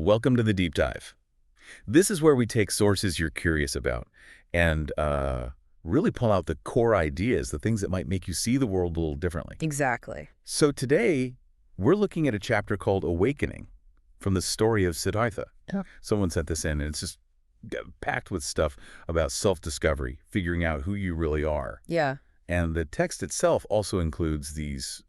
Welcome to the deep dive. This is where we take sources you're curious about and really pull out the core ideas, the things that might make you see the world a little differently. Exactly. So today, we're looking at a chapter called Awakening from the story of Siddhartha. Yeah. Someone sent this in, and it's just packed with stuff about self-discovery, figuring out who you really are. Yeah. And the text itself also includes these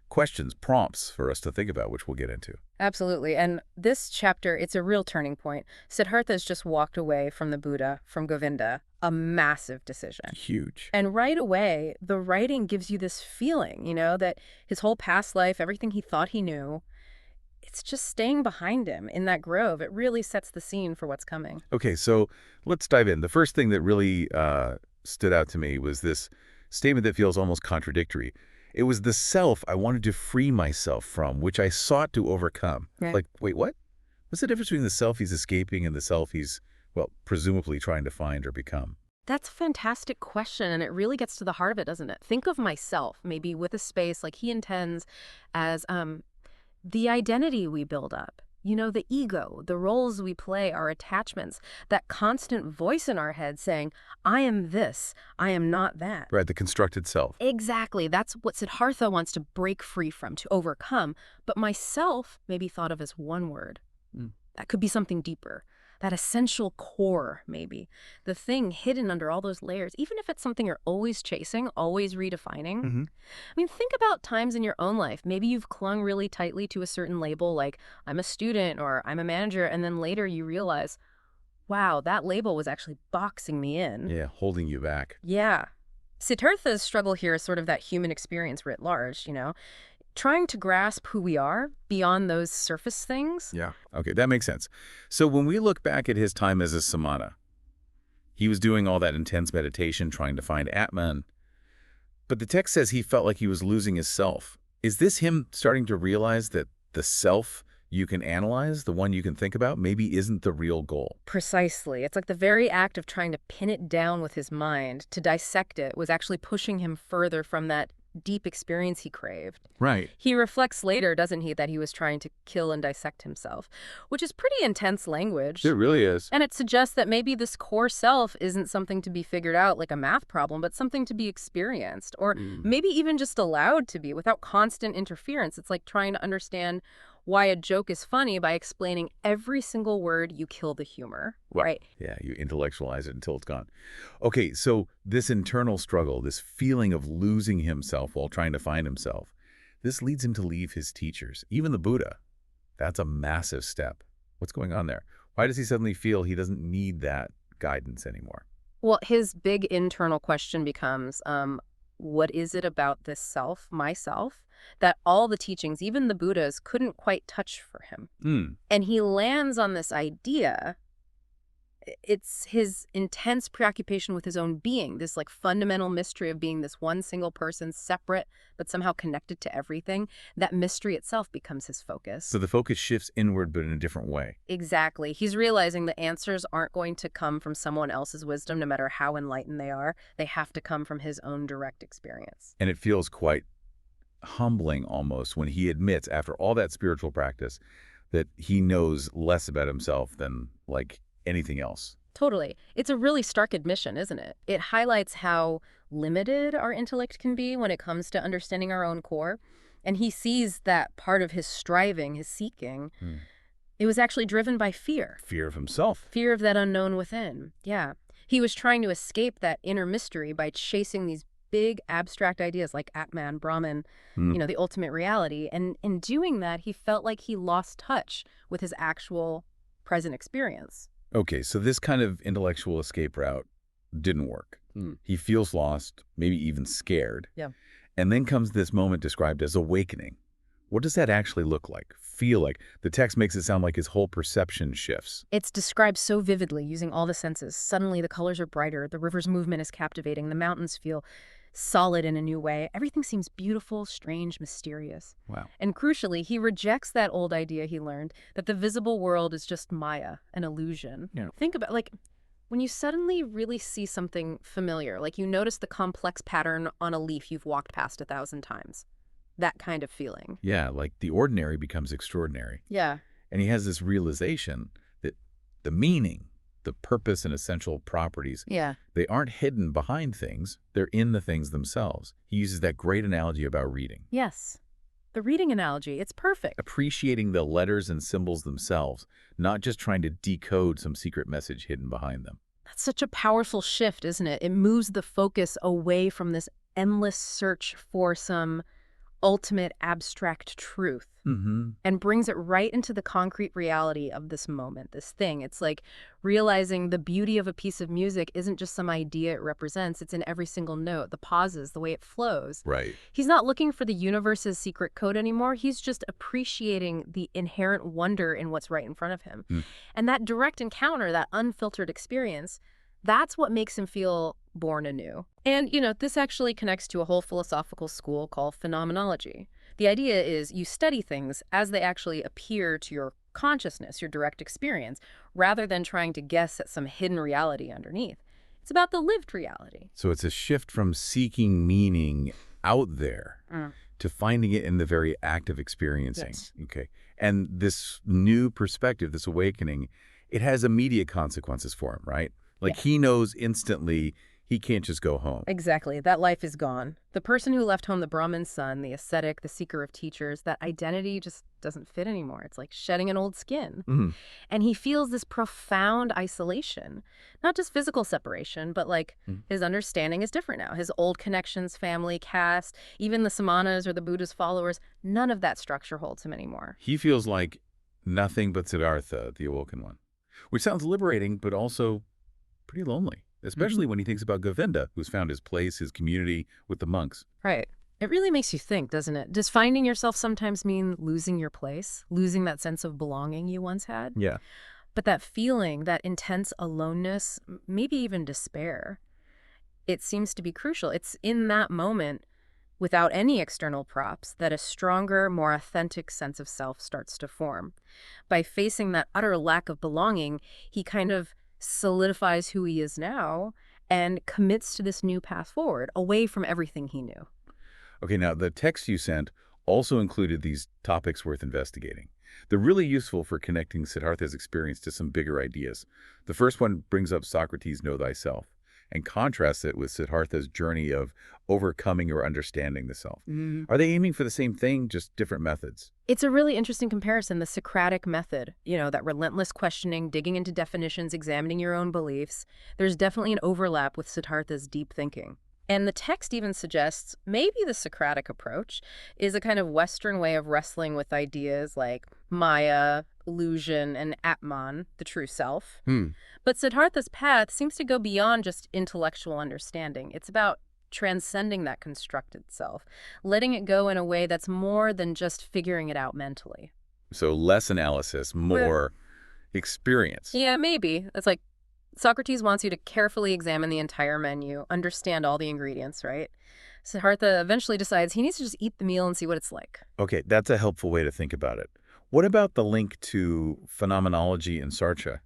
questions, prompts for us to think about, which we'll get into. Absolutely. And this chapter, it's a real turning point. Siddhartha has just walked away from the Buddha, from Govinda, a massive decision. Huge. And right away, the writing gives you this feeling, that his whole past life, everything he thought he knew, it's just staying behind him in that grove. It really sets the scene for what's coming. Okay, so let's dive in. The first thing that really stood out to me was this statement that feels almost contradictory. It was the self I wanted to free myself from, which I sought to overcome. Right. Like, wait, what? What's the difference between the self he's escaping and the self he's, well, presumably trying to find or become? That's a fantastic question, and it really gets to the heart of it, doesn't it? Think of myself, maybe with a space like he intends as the identity we build up. The ego, the roles we play, our attachments, that constant voice in our head saying, I am this, I am not that. Right, the constructed self. Exactly. That's what Siddhartha wants to break free from, to overcome. But myself may be thought of as one word. That could be something deeper. That essential core, maybe. The thing hidden under all those layers, even if it's something you're always chasing, always redefining. I mean, think about times in your own life. Maybe you've clung really tightly to a certain label, like I'm a student or I'm a manager, and then later you realize, wow, that label was actually boxing me in. Yeah, holding you back. Yeah. Siddhartha's struggle here is sort of that human experience writ large, trying to grasp who we are beyond those surface things. Yeah. Okay, that makes sense. So when we look back at his time as a samana, he was doing all that intense meditation, trying to find Atman. But the text says he felt like he was losing his self. Is this him starting to realize that the self you can analyze, the one you can think about, maybe isn't the real goal? Precisely. It's like the very act of trying to pin it down with his mind, to dissect it, was actually pushing him further from that deep experience he craved. Right. He reflects later, doesn't he, that he was trying to kill and dissect himself, which is pretty intense language. It really is. And it suggests that maybe this core self isn't something to be figured out like a math problem, but something to be experienced, or maybe even just allowed to be without constant interference. It's like trying to understand why a joke is funny by explaining every single word, you kill the humor, Well, right? Yeah, you intellectualize it until it's gone. Okay, so this internal struggle, this feeling of losing himself while trying to find himself, this leads him to leave his teachers, even the Buddha. That's a massive step. What's going on there? Why does he suddenly feel he doesn't need that guidance anymore? Well, his big internal question becomes, what is it about this self, myself, that all the teachings, even the Buddhas, couldn't quite touch for him? And he lands on this idea. It's his intense preoccupation with his own being, this like fundamental mystery of being this one single person, separate but somehow connected to everything. That mystery itself becomes his focus. So the focus shifts inward, but in a different way. Exactly. He's realizing the answers aren't going to come from someone else's wisdom, no matter how enlightened they are. They have to come from his own direct experience. And it feels quite humbling almost when he admits, after all that spiritual practice, that he knows less about himself than, like, anything else. Totally. It's a really stark admission, isn't it? It highlights how limited our intellect can be when it comes to understanding our own core. And he sees that part of his striving, his seeking, it was actually driven by fear. Fear of himself. Fear of that unknown within. Yeah. He was trying to escape that inner mystery by chasing these big abstract ideas like Atman, Brahman, the ultimate reality. And in doing that, he felt like he lost touch with his actual present experience. Okay, so this kind of intellectual escape route didn't work. He feels lost, maybe even scared. Yeah. And then comes this moment described as awakening. What does that actually look like, feel like? The text makes it sound like his whole perception shifts. It's described so vividly using all the senses. Suddenly the colors are brighter, the river's movement is captivating, the mountains feel solid in a new way. Everything seems beautiful, strange, mysterious. Wow. And crucially, he rejects that old idea he learned that the visible world is just Maya, an illusion. Yeah. Think about, when you suddenly really see something familiar, like you notice the complex pattern on a leaf you've walked past 1,000 times. That kind of feeling. Yeah, like the ordinary becomes extraordinary. Yeah. And he has this realization that the meaning, the purpose and essential properties, Yeah. they aren't hidden behind things. They're in the things themselves. He uses that great analogy about reading. Yes. The reading analogy, it's perfect. Appreciating the letters and symbols themselves, not just trying to decode some secret message hidden behind them. That's such a powerful shift, isn't it? It moves the focus away from this endless search for some ultimate abstract truth Mm-hmm. and brings it right into the concrete reality of this moment, this thing. It's like realizing the beauty of a piece of music isn't just some idea it represents, it's in every single note, the pauses, the way it flows. Right. He's not looking for the universe's secret code anymore. He's just appreciating the inherent wonder in what's right in front of him. Mm. And that direct encounter, that unfiltered experience, that's what makes him feel born anew. And, this actually connects to a whole philosophical school called phenomenology. The idea is you study things as they actually appear to your consciousness, your direct experience, rather than trying to guess at some hidden reality underneath. It's about the lived reality. So it's a shift from seeking meaning out there to finding it in the very act of experiencing. Yes. Okay. And this new perspective, this awakening, it has immediate consequences for him, right? Like Yeah. he knows instantly he can't just go home. Exactly. That life is gone. The person who left home the Brahmin's son, the ascetic, the seeker of teachers, that identity just doesn't fit anymore. It's like shedding an old skin. Mhm. And he feels this profound isolation, not just physical separation, but like his understanding is different now. His old connections, family, caste, even the Samanas or the Buddha's followers, none of that structure holds him anymore. He feels like nothing but Siddhartha, the awoken one, which sounds liberating, but also pretty lonely, especially when he thinks about Govinda, who's found his place, his community with the monks. Right. It really makes you think, doesn't it? Does finding yourself sometimes mean losing your place, losing that sense of belonging you once had? Yeah. But that feeling, that intense aloneness, maybe even despair, it seems to be crucial. It's in that moment, without any external props, that a stronger, more authentic sense of self starts to form. By facing that utter lack of belonging, he kind of solidifies who he is now and commits to this new path forward, away from everything he knew. Okay, now the text you sent also included these topics worth investigating. They're really useful for connecting Siddhartha's experience to some bigger ideas. The first one brings up Socrates' Know Thyself and contrasts it with Siddhartha's journey of overcoming or understanding the self. Are they aiming for the same thing, just different methods? It's a really interesting comparison, the Socratic method, that relentless questioning, digging into definitions, examining your own beliefs. There's definitely an overlap with Siddhartha's deep thinking. And the text even suggests maybe the Socratic approach is a kind of Western way of wrestling with ideas like Maya, illusion, and Atman, the true self. But Siddhartha's path seems to go beyond just intellectual understanding. It's about transcending that constructed self, letting it go in a way that's more than just figuring it out mentally. So less analysis, more experience. Yeah, maybe. It's like Socrates wants you to carefully examine the entire menu, understand all the ingredients, right? Siddhartha eventually decides he needs to just eat the meal and see what it's like. Okay, that's a helpful way to think about it. What about the link to phenomenology and Sartre?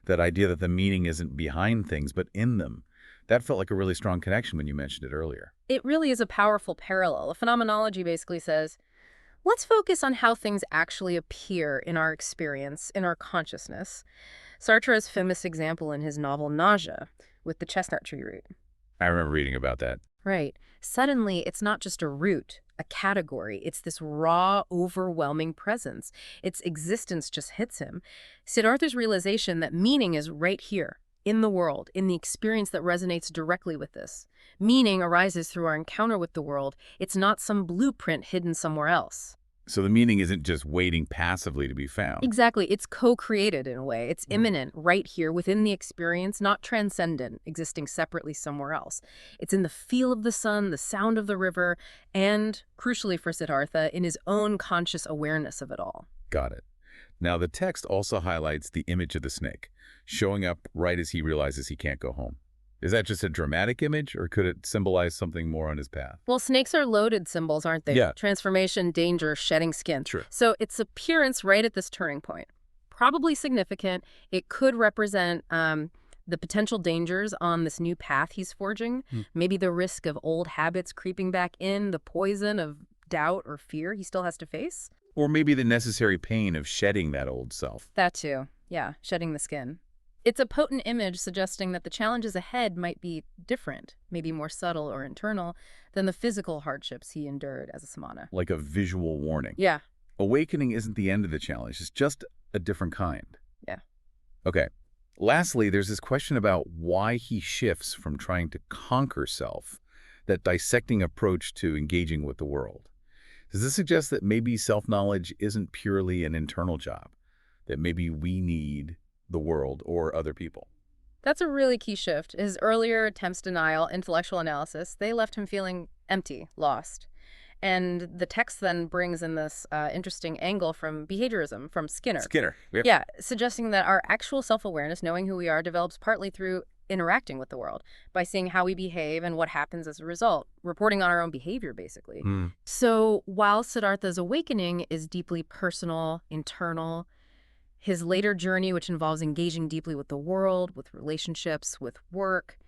That idea that the meaning isn't behind things, but in them. That felt like a really strong connection when you mentioned it earlier. It really is a powerful parallel. The phenomenology basically says, let's focus on how things actually appear in our experience, in our consciousness. Sartre has a famous example in his novel Nausea with the chestnut tree root. I remember reading about that. Right. Suddenly, it's not just a root, a category. It's this raw, overwhelming presence. Its existence just hits him. Siddhartha's realization that meaning is right here, in the world, in the experience that resonates directly with this. Meaning arises through our encounter with the world. It's not some blueprint hidden somewhere else. So the meaning isn't just waiting passively to be found. Exactly. It's co-created in a way. It's immanent, right here within the experience, not transcendent, existing separately somewhere else. It's in the feel of the sun, the sound of the river, and, crucially for Siddhartha, in his own conscious awareness of it all. Got it. Now, the text also highlights the image of the snake, showing up right as he realizes he can't go home. Is that just a dramatic image, or could it symbolize something more on his path? Well, snakes are loaded symbols, aren't they? Yeah. Transformation, danger, shedding skin. Sure. So its appearance right at this turning point, probably significant. It could represent the potential dangers on this new path he's forging, maybe the risk of old habits creeping back in, the poison of doubt or fear he still has to face. Or maybe the necessary pain of shedding that old self. That too. Yeah, shedding the skin. It's a potent image suggesting that the challenges ahead might be different, maybe more subtle or internal, than the physical hardships he endured as a samana. Like a visual warning. Yeah, Awakening isn't the end of the challenge. It's just a different kind. yeah. Okay. Lastly, there's this question about why he shifts from trying to conquer self, that dissecting approach to engaging with the world. Does this suggest that maybe self-knowledge isn't purely an internal job? That maybe we need the world or other people? That's a really key shift. His earlier attempts denial, intellectual analysis, they left him feeling empty, lost. And the text then brings in this interesting angle from behaviorism, from Skinner. Skinner. Yep. Yeah, suggesting that our actual self-awareness, knowing who we are, develops partly through interacting with the world, by seeing how we behave and what happens as a result, reporting on our own behavior, basically. So while Siddhartha's awakening is deeply personal, internal, his later journey, which involves engaging deeply with the world, with relationships, with work,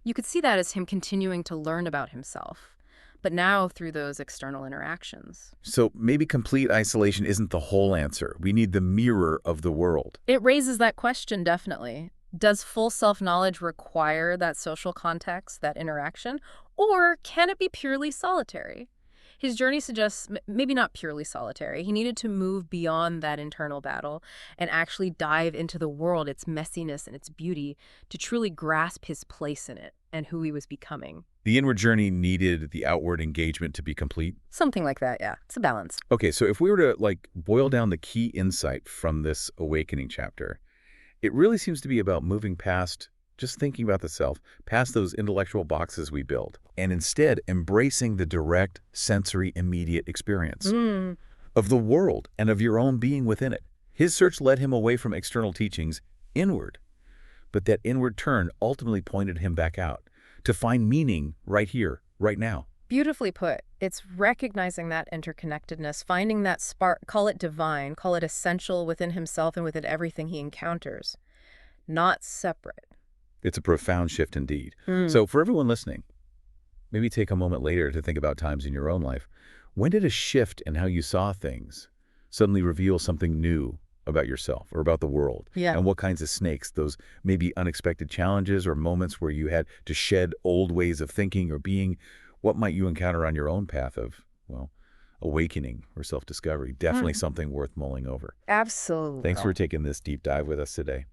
you could see that as him continuing to learn about himself, but now through those external interactions. So maybe complete isolation isn't the whole answer. We need the mirror of the world. It raises that question, definitely. Does full self-knowledge require that social context, that interaction, or can it be purely solitary? His journey suggests maybe not purely solitary. He needed to move beyond that internal battle and actually dive into the world, its messiness and its beauty, to truly grasp his place in it and who he was becoming. The inward journey needed the outward engagement to be complete. Something like that, yeah. It's a balance. Okay, so if we were to boil down the key insight from this awakening chapter, it really seems to be about moving past just thinking about the self, past those intellectual boxes we build, and instead embracing the direct, sensory, immediate experience of the world and of your own being within it. His search led him away from external teachings inward, but that inward turn ultimately pointed him back out to find meaning right here, right now. Beautifully put. It's recognizing that interconnectedness, finding that spark, call it divine, call it essential within himself and within everything he encounters, not separate. It's a profound shift indeed. So for everyone listening, maybe take a moment later to think about times in your own life. When did a shift in how you saw things suddenly reveal something new about yourself or about the world? Yeah. And what kinds of snakes, those maybe unexpected challenges or moments where you had to shed old ways of thinking or being, what might you encounter on your own path of, well, awakening or self-discovery? Definitely something worth mulling over. Absolutely. Thanks for taking this deep dive with us today.